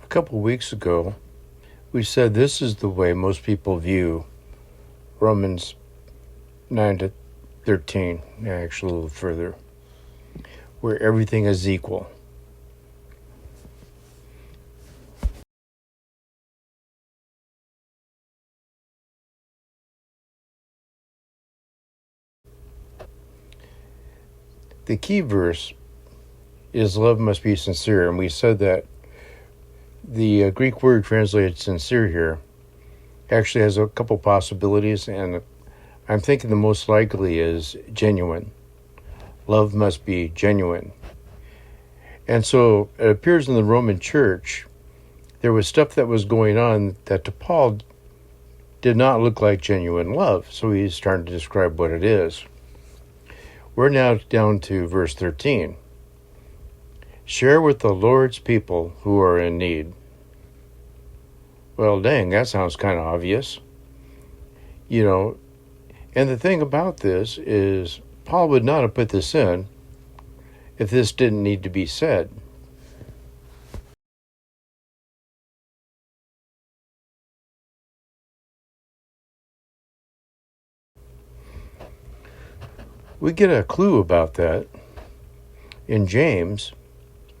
couple weeks ago, we said this is the way most people view Romans 9 to 13, actually a little further, where everything is equal. The key verse is love must be sincere, and we said that the Greek word translated sincere here actually has a couple possibilities, and I'm thinking the most likely is genuine. Love must be genuine. And so it appears in the Roman church, there was stuff that was going on that to Paul did not look like genuine love, so he's starting to describe what it is. We're now down to verse 13. Share with the Lord's people who are in need. Well, dang, that sounds kind of obvious. And the thing about this is Paul would not have put this in if this didn't need to be said. We get a clue about that in James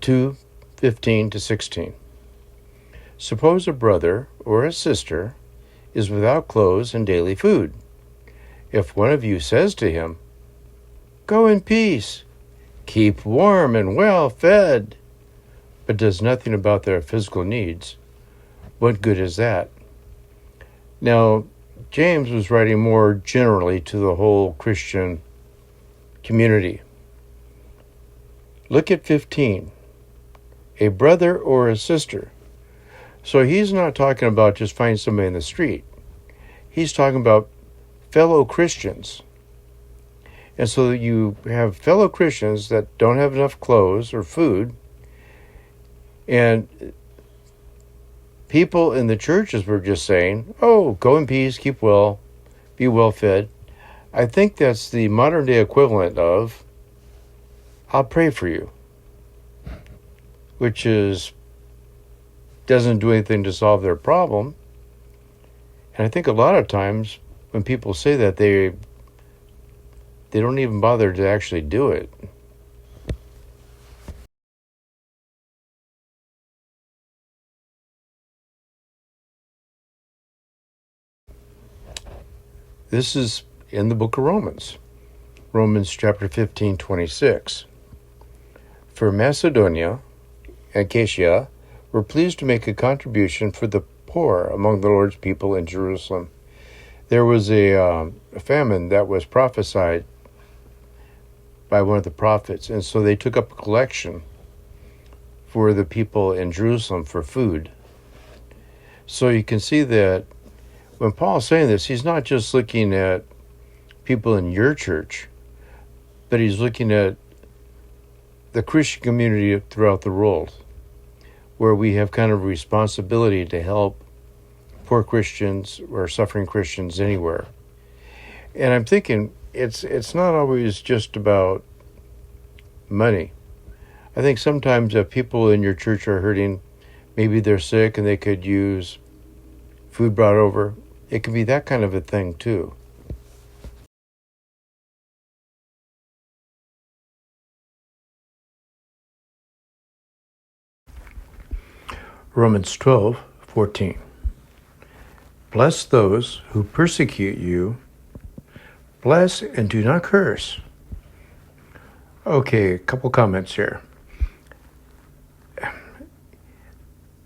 2:15 to 16. Suppose a brother or a sister is without clothes and daily food. If one of you says to him, "Go in peace, keep warm and well fed," but does nothing about their physical needs, what good is that? Now, James was writing more generally to the whole Christian community. Look at 15. A brother or a sister. So he's not talking about just finding somebody in the street. He's talking about fellow Christians. And so you have fellow Christians that don't have enough clothes or food, and people in the churches were just saying, "Oh, go in peace, keep well, be well fed." I think that's the modern day equivalent of, "I'll pray for you," which doesn't do anything to solve their problem. And I think a lot of times when people say that, they don't even bother to actually do it. This is in the book of Romans. Romans chapter 15:26. For Macedonia and Achaia were pleased to make a contribution for the poor among the Lord's people in Jerusalem. There was a famine that was prophesied by one of the prophets, and so they took up a collection for the people in Jerusalem for food. So you can see that when Paul's saying this, he's not just looking at people in your church, but he's looking at the Christian community throughout the world, where we have kind of a responsibility to help poor Christians or suffering Christians anywhere. And I'm thinking it's not always just about money. I think sometimes if people in your church are hurting, maybe they're sick and they could use food brought over. It can be that kind of a thing too. Romans 12:14. Bless those who persecute you. Bless and do not curse. Okay, a couple comments here.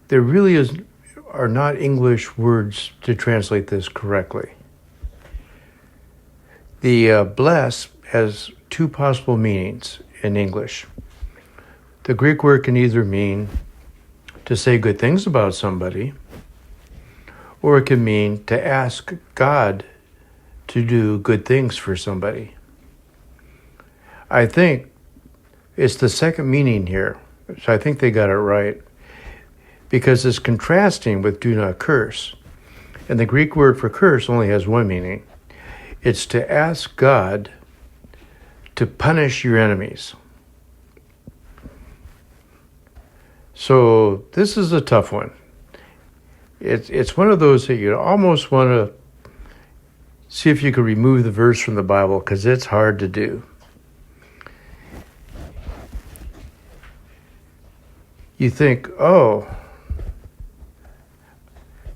There really are not English words to translate this correctly. The bless has two possible meanings in English. The Greek word can either mean to say good things about somebody, or it can mean to ask God to do good things for somebody. I think it's the second meaning here, so I think they got it right, because it's contrasting with do not curse. And the Greek word for curse only has one meaning. It's to ask God to punish your enemies. So this is a tough one. It's one of those that you almost want to see if you could remove the verse from the Bible, because it's hard to do. You think, oh,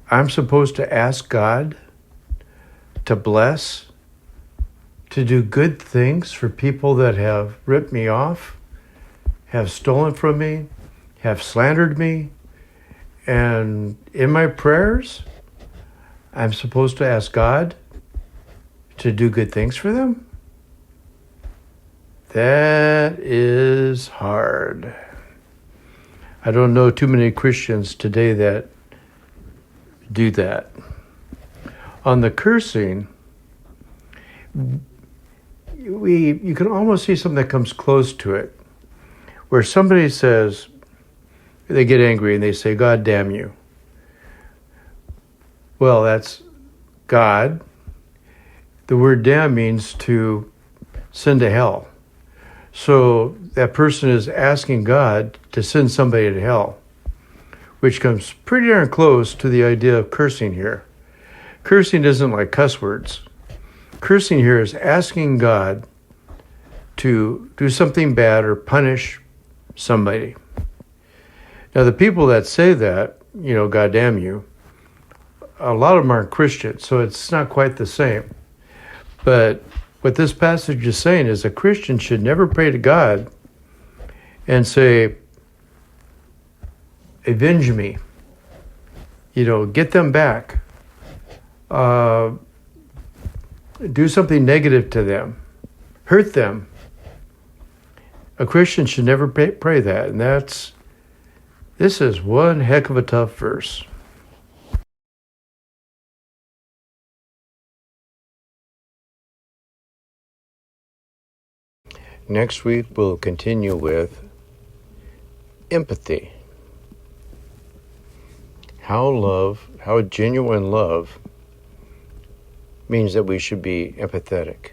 I'm supposed to ask God to bless, to do good things for people that have ripped me off, have stolen from me, have slandered me, and in my prayers, I'm supposed to ask God to do good things for them? That is hard. I don't know too many Christians today that do that. On the cursing, you can almost see something that comes close to it, where somebody says, they get angry and they say, God damn you. Well, that's God. The word damn means to send to hell. So that person is asking God to send somebody to hell, which comes pretty darn close to the idea of cursing here. Cursing isn't like cuss words. Cursing here is asking God to do something bad or punish somebody. Now, the people that say that, God damn you, a lot of them aren't Christians, so it's not quite the same. But what this passage is saying is a Christian should never pray to God and say, avenge me, get them back, do something negative to them, hurt them. A Christian should never pray that, and this is one heck of a tough verse. Next week, we'll continue with empathy. How genuine love means that we should be empathetic.